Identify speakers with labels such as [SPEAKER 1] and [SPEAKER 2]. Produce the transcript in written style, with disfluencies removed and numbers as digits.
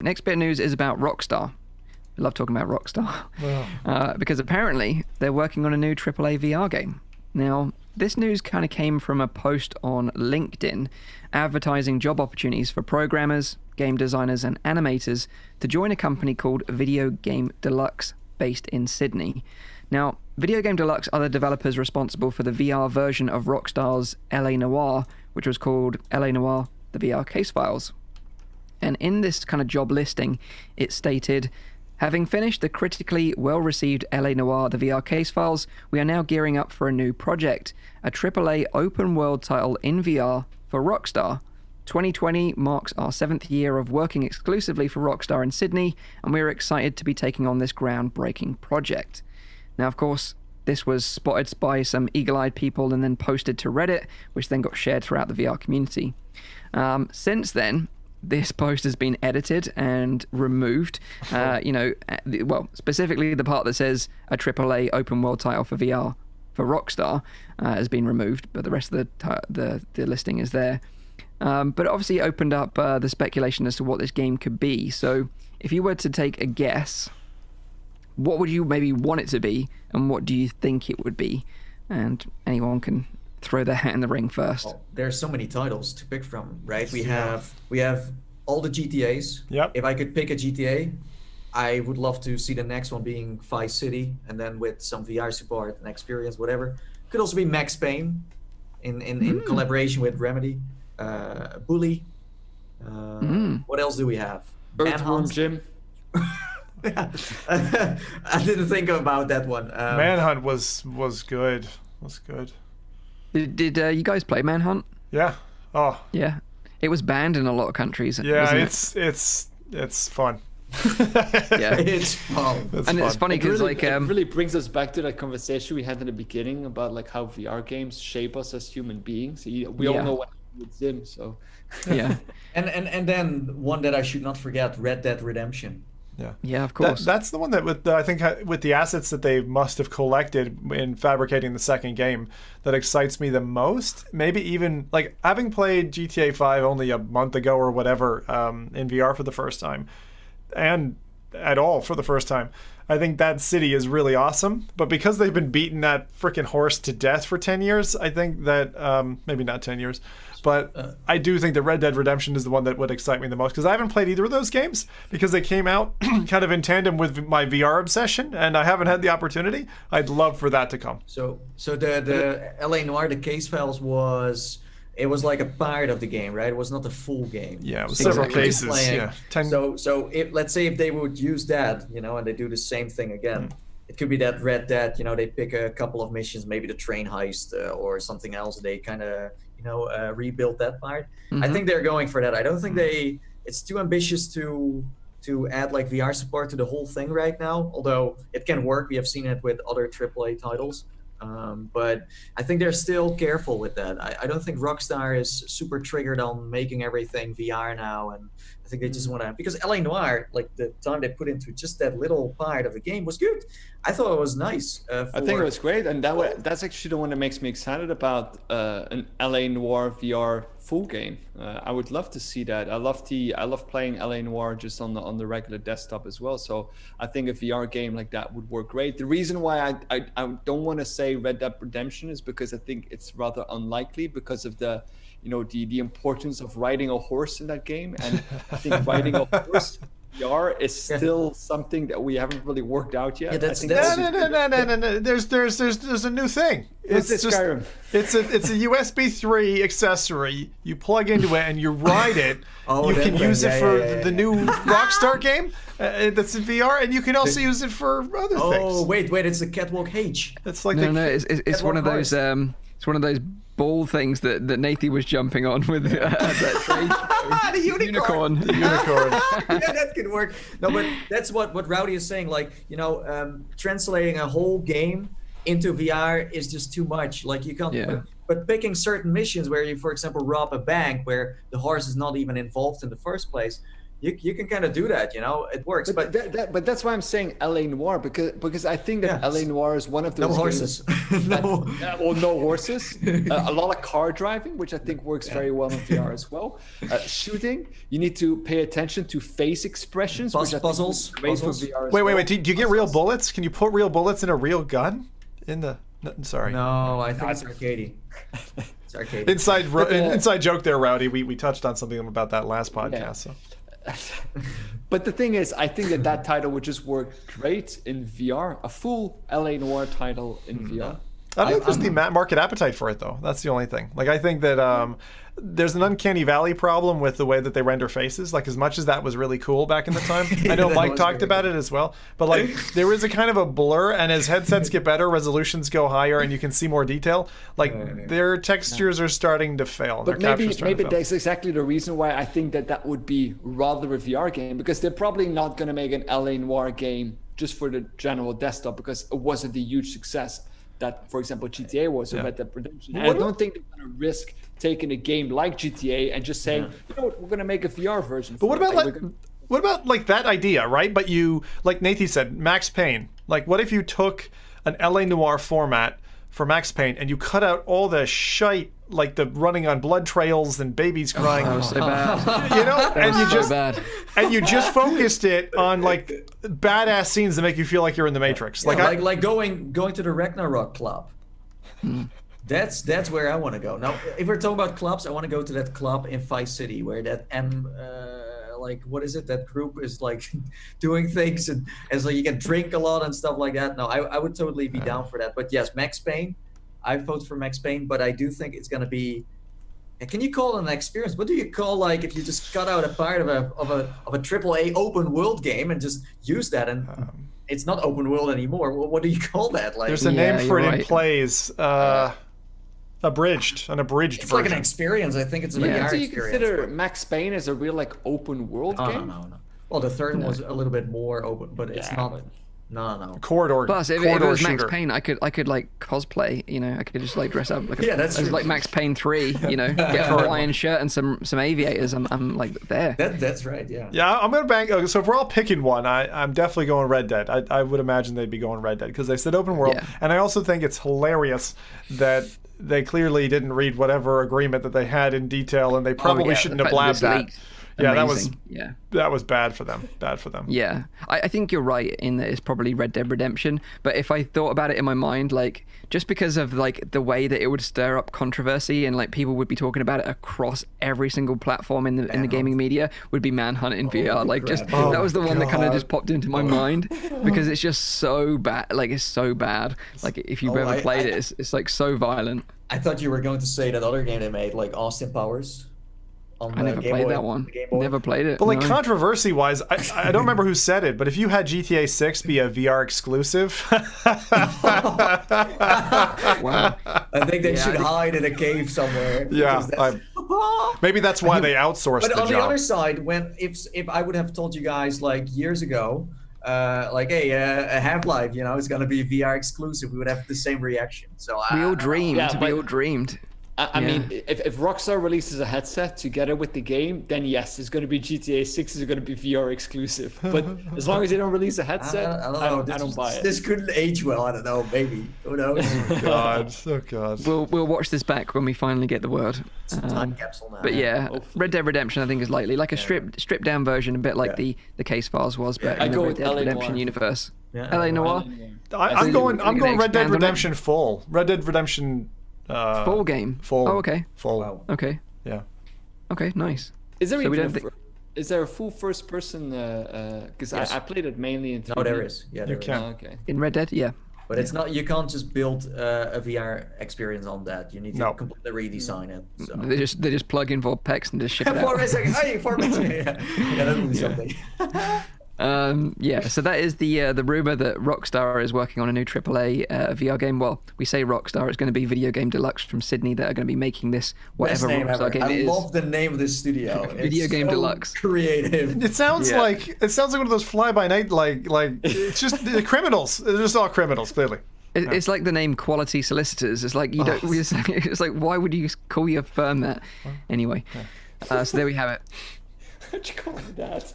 [SPEAKER 1] Next bit of news is about Rockstar. I love talking about Rockstar. Because apparently they're working on a new AAA VR game. Now, this news kind of came from a post on LinkedIn advertising job opportunities for programmers, game designers, and animators to join a company called Video Game Deluxe, based in Sydney. Now, Video Game Deluxe are the developers responsible for the VR version of Rockstar's LA Noire, which was called LA Noire: The VR Case Files. And in this kind of job listing, it stated, having finished the critically well-received LA Noire: The VR Case Files, we are now gearing up for a new project, a AAA open-world title in VR for Rockstar. 2020 marks our 7th year of working exclusively for Rockstar in Sydney, and we are excited to be taking on this groundbreaking project. Now, of course, this was spotted by some eagle-eyed people and then posted to Reddit, which then got shared throughout the VR community. Since then, this post has been edited and removed. Specifically the part that says a AAA open world title for VR for Rockstar has been removed, but the rest of the listing is there. But it obviously opened up the speculation as to what this game could be. So if you were to take a guess, what would you maybe want it to be, and what do you think it would be? And anyone can throw their hat in the ring first.
[SPEAKER 2] Well, there's so many titles to pick from, right? We have all the GTAs.
[SPEAKER 3] Yep.
[SPEAKER 2] If I could pick a GTA, I would love to see the next one being Vice City, and then with some VR support and experience, whatever. Could also be Max Payne, in collaboration with Remedy. Bully. What else do we have?
[SPEAKER 4] Earthworm Jim.
[SPEAKER 2] I didn't think about that one.
[SPEAKER 3] Manhunt was good. Was good.
[SPEAKER 1] Did you guys play Manhunt?
[SPEAKER 3] Yeah. Oh.
[SPEAKER 1] Yeah. It was banned in a lot of countries.
[SPEAKER 3] Yeah,
[SPEAKER 1] it's
[SPEAKER 3] fun.
[SPEAKER 1] Yeah,
[SPEAKER 2] it's fun.
[SPEAKER 1] It's funny because
[SPEAKER 4] it really brings us back to that conversation we had in the begining about like how VR games shape us as human beings. We all know what happened with Zim, so
[SPEAKER 1] yeah.
[SPEAKER 2] and then one that I should not forget, Red Dead Redemption.
[SPEAKER 1] Yeah, of course.
[SPEAKER 3] That's the one that I think with the assets that they must have collected in fabricating the second game that excites me the most. Maybe even like having played GTA 5 only a month ago or whatever in VR for the first time, and at all for the first time. I think that city is really awesome, but because they've been beating that freaking horse to death for 10 years, I think that maybe not 10 years. But I do think that Red Dead Redemption is the one that would excite me the most, because I haven't played either of those games because they came out kind of in tandem with my VR obsession, and I haven't had the opportunity. I'd love for that to come.
[SPEAKER 2] So the LA Noire, the Case Files was like a part of the game, right? It was not a full game.
[SPEAKER 3] Yeah, it was several cases. Yeah.
[SPEAKER 2] So let's say if they would use that, and they do the same thing again. It could be that Red Dead, they pick a couple of missions, maybe the train heist or something else. They kind of rebuild that part. I think they're going for that. I don't think it's too ambitious to add like VR support to the whole thing right now, although it can work. We have seen it with other AAA titles. But I think they're still careful with that. I don't think Rockstar is super triggered on making everything VR now, and I think they just want to, because LA Noire, like the time they put into just that little part of the game was good. I thought it was nice.
[SPEAKER 4] I think it was great, and that's actually the one that makes me excited about an LA Noire VR full game. I would love to see that. I love playing LA Noire just on the regular desktop as well. So I think a VR game like that would work great. The reason why I don't want to say Red Dead Redemption is because I think it's rather unlikely because of the importance of riding a horse in that game, and I think riding a horse VR is still something that we haven't really worked out yet.
[SPEAKER 3] No. There's a new thing. It's just
[SPEAKER 4] Skyrim.
[SPEAKER 3] It's a USB 3 accessory. You plug into it and you ride it. You can use it for the new Rockstar game that's in VR, and you can also use it for other things.
[SPEAKER 2] Oh wait, it's the Catwalk H.
[SPEAKER 3] It's like
[SPEAKER 1] it's one of those. It's one of those ball things that Nathy was jumping on with that
[SPEAKER 2] the unicorn.
[SPEAKER 3] Yeah,
[SPEAKER 2] that could work. No, but that's what Rowdy is saying. Like, translating a whole game into VR is just too much. Like you can't.
[SPEAKER 1] Yeah.
[SPEAKER 2] But picking certain missions where you, for example, rob a bank where the horse is not even involved in the first place, you can kind of do that, you know, it works. But
[SPEAKER 4] But that's why I'm saying LA Noire, because I think that
[SPEAKER 2] Yes.
[SPEAKER 4] LA Noire is one of those
[SPEAKER 2] no horses.
[SPEAKER 4] no.
[SPEAKER 2] No.
[SPEAKER 4] Well, no horses. A lot of car driving, which I think works very well in VR as well. Shooting, you need to pay attention to face expressions, which I think
[SPEAKER 2] Puzzles,
[SPEAKER 4] is great for
[SPEAKER 2] puzzles.
[SPEAKER 4] VR as
[SPEAKER 3] Wait.
[SPEAKER 4] well.
[SPEAKER 3] Do you get real bullets? Can you put real bullets in a real gun? In the no, sorry.
[SPEAKER 2] No, I think it's arcadey. It's arcadey.
[SPEAKER 3] Inside joke there, Rowdy. We touched on something about that last podcast. So.
[SPEAKER 4] But the thing is, I think that title would just work great in VR. A full LA Noire title in VR.
[SPEAKER 3] I don't think there's the market appetite for it, though. That's the only thing. Like, I think that there's an uncanny valley problem with the way that they render faces. Like, as much as that was really cool back in the time, I know
[SPEAKER 2] That
[SPEAKER 3] Mike
[SPEAKER 2] was
[SPEAKER 3] talked
[SPEAKER 2] very
[SPEAKER 3] about it as well. But like, there is a kind of a blur, and as headsets get better, resolutions go higher, and you can see more detail. Like, their textures are starting to fail.
[SPEAKER 4] But
[SPEAKER 3] their
[SPEAKER 4] maybe
[SPEAKER 3] capture's starting to fail.
[SPEAKER 4] that's exactly the reason why I think that would be rather a VR game, because they're probably not going to make an LA Noire game just for the general desktop, because it wasn't a huge success that, for example, GTA was, or Red Dead Redemption. And I don't think they're going to risk taking a game like GTA and just saying, you know what, we're going to make a VR version.
[SPEAKER 3] But what about like that idea, right? But you, like Nathan said, Max Payne. Like, what if you took an LA Noire format for Max Payne and you cut out all the shite, like the running on blood trails and babies crying,
[SPEAKER 1] That was so bad.
[SPEAKER 3] you know, and you
[SPEAKER 1] So
[SPEAKER 3] just
[SPEAKER 1] bad.
[SPEAKER 3] and you just focused it on like badass scenes that make you feel like you're in the Matrix.
[SPEAKER 2] like,
[SPEAKER 3] Like,
[SPEAKER 2] like going to the Ragnarok club. That's where I want to go. Now, if we're talking about clubs, I want to go to that club in Vice City where that like what is it? That group is like doing things and so you can drink a lot and stuff like that. No, I would totally be down for that. But yes, Max Payne. I vote for Max Payne, but I do think it's gonna be. Can you call it an experience? What do you call like if you just cut out a part of a AAA open world game and just use that and it's not open world anymore? Well, what do you call that? Like
[SPEAKER 3] there's a
[SPEAKER 1] Yeah,
[SPEAKER 3] name for it
[SPEAKER 1] you're
[SPEAKER 3] in
[SPEAKER 1] right.
[SPEAKER 3] plays. An abridged
[SPEAKER 2] it's
[SPEAKER 3] version.
[SPEAKER 2] like an experience. I think it's a
[SPEAKER 1] Yeah.
[SPEAKER 2] VR
[SPEAKER 4] Do you
[SPEAKER 2] experience.
[SPEAKER 4] consider Max Payne as a real like open world
[SPEAKER 2] Oh,
[SPEAKER 4] game?
[SPEAKER 2] no. Well, the third one was a little bit more open, but it's
[SPEAKER 4] Yeah,
[SPEAKER 2] not.
[SPEAKER 4] but-
[SPEAKER 2] No.
[SPEAKER 3] corridor.
[SPEAKER 1] Plus, if it
[SPEAKER 3] corridor
[SPEAKER 1] was Max
[SPEAKER 3] shooter.
[SPEAKER 1] Payne, I could like cosplay. You know, I could just like dress up like
[SPEAKER 2] Yeah, that's
[SPEAKER 1] as
[SPEAKER 2] true.
[SPEAKER 1] like Max Payne 3. You know, get a Hawaiian shirt and some aviators. I'm like there.
[SPEAKER 2] That's right. Yeah.
[SPEAKER 3] Yeah, I'm gonna bang. Okay, so if we're all picking one, I'm definitely going Red Dead. I would imagine they'd be going Red Dead because they said open world,
[SPEAKER 1] Yeah.
[SPEAKER 3] and I also think it's hilarious that they clearly didn't read whatever agreement that they had in detail, and they probably
[SPEAKER 1] yeah,
[SPEAKER 3] shouldn't
[SPEAKER 1] the
[SPEAKER 3] have
[SPEAKER 1] fact
[SPEAKER 3] blabbed
[SPEAKER 1] that it
[SPEAKER 3] that.
[SPEAKER 1] was leaked.
[SPEAKER 3] Yeah,
[SPEAKER 1] Amazing. Yeah.
[SPEAKER 3] that was bad for them. Bad for them.
[SPEAKER 1] Yeah, I think you're right in that it's probably Red Dead Redemption. But if I thought about it in my mind, like just because of like the way that it would stir up controversy and like people would be talking about it across every single platform in the gaming media, would be Manhunt in VR. Like just
[SPEAKER 3] Oh
[SPEAKER 1] that was the one that kind of
[SPEAKER 3] God.
[SPEAKER 1] just popped into my mind because it's just so bad. Like it's so bad. Like if you've ever played it, it's like so violent.
[SPEAKER 2] I thought you were going to say that other game they made, like Austin Powers. On
[SPEAKER 1] I never
[SPEAKER 2] Game
[SPEAKER 1] played
[SPEAKER 2] Boy-
[SPEAKER 1] that one.
[SPEAKER 2] the Game Boy.
[SPEAKER 1] Never played it.
[SPEAKER 3] But like
[SPEAKER 1] no.
[SPEAKER 3] controversy wise, I don't remember who said it, but if you had GTA 6 be a VR exclusive,
[SPEAKER 1] Wow.
[SPEAKER 2] I think they
[SPEAKER 1] Yeah,
[SPEAKER 2] should
[SPEAKER 1] I think-
[SPEAKER 2] hide in a cave somewhere.
[SPEAKER 3] Yeah,
[SPEAKER 2] because that's-
[SPEAKER 3] maybe that's why they outsourced
[SPEAKER 2] But
[SPEAKER 3] the
[SPEAKER 2] on the
[SPEAKER 3] job.
[SPEAKER 2] other side, when if I would have told you guys like years ago, like hey, a Half-Life, you know, it's gonna be VR exclusive, we would have the same reaction. So
[SPEAKER 1] We
[SPEAKER 2] I
[SPEAKER 1] all
[SPEAKER 2] don't know.
[SPEAKER 1] dreamed.
[SPEAKER 4] Yeah,
[SPEAKER 1] we
[SPEAKER 4] but-
[SPEAKER 1] all dreamed.
[SPEAKER 4] I mean, if Rockstar releases a headset together with the game, then yes, it's going to be GTA 6 is going to be VR exclusive. But as long as they don't release a headset,
[SPEAKER 2] I don't know.
[SPEAKER 4] I don't buy it.
[SPEAKER 2] This couldn't age well. I don't know. Maybe. Who knows?
[SPEAKER 3] God, oh God.
[SPEAKER 1] We'll watch this back when we finally get the word.
[SPEAKER 2] Time capsule now.
[SPEAKER 1] But yeah,
[SPEAKER 4] Hopefully.
[SPEAKER 1] Red Dead Redemption I think is likely like a stripped down version, a bit like the Case Files was, but
[SPEAKER 2] Yeah.
[SPEAKER 1] in
[SPEAKER 4] I
[SPEAKER 1] the
[SPEAKER 4] go
[SPEAKER 1] Red
[SPEAKER 4] with
[SPEAKER 1] Dead
[SPEAKER 4] LA
[SPEAKER 1] Redemption
[SPEAKER 4] Noire.
[SPEAKER 1] universe.
[SPEAKER 2] Yeah,
[SPEAKER 1] LA Noire,
[SPEAKER 3] I'm
[SPEAKER 1] think
[SPEAKER 3] going.
[SPEAKER 1] we're
[SPEAKER 3] I'm
[SPEAKER 1] gonna
[SPEAKER 3] going Red Dead
[SPEAKER 1] expand on it.
[SPEAKER 3] Redemption full. Red Dead Redemption.
[SPEAKER 1] full game.
[SPEAKER 3] Full.
[SPEAKER 1] Oh, okay.
[SPEAKER 3] Full.
[SPEAKER 2] Wow.
[SPEAKER 1] Okay.
[SPEAKER 3] Yeah.
[SPEAKER 1] Okay. Nice.
[SPEAKER 4] Is there
[SPEAKER 1] So we
[SPEAKER 4] even
[SPEAKER 1] don't
[SPEAKER 4] is there a full first person? Because
[SPEAKER 2] Yes.
[SPEAKER 4] I played it mainly in 3D.
[SPEAKER 2] No, there is. Yeah, there
[SPEAKER 3] You
[SPEAKER 2] is.
[SPEAKER 3] can.
[SPEAKER 4] Oh, okay.
[SPEAKER 1] In Red Dead, yeah.
[SPEAKER 2] But it's not. You can't just build a VR experience on that. You need to
[SPEAKER 3] No.
[SPEAKER 2] completely redesign it. So.
[SPEAKER 1] They just plug in Vortex and just ship it
[SPEAKER 2] For
[SPEAKER 1] out.
[SPEAKER 2] a second. Hey, for a second. Yeah, that would be something.
[SPEAKER 1] Yeah, so that is the rumor that Rockstar is working on a new AAA VR game. Well, we say Rockstar, it's going to be Video Game Deluxe from Sydney that are going to be making this
[SPEAKER 2] Best
[SPEAKER 1] whatever
[SPEAKER 2] name
[SPEAKER 1] Rockstar
[SPEAKER 2] ever.
[SPEAKER 1] game
[SPEAKER 2] I
[SPEAKER 1] it is.
[SPEAKER 2] love the name of this studio.
[SPEAKER 1] Video
[SPEAKER 2] It's
[SPEAKER 1] Game
[SPEAKER 2] so
[SPEAKER 1] Deluxe.
[SPEAKER 2] Creative.
[SPEAKER 3] It sounds
[SPEAKER 1] Yeah.
[SPEAKER 3] like one of those fly by night like it's just the criminals. They're just all criminals, clearly.
[SPEAKER 1] It's like the name Quality Solicitors. It's like you don't. It's like why would you call your firm that? Anyway, so there we have it.
[SPEAKER 4] What'd you call me that?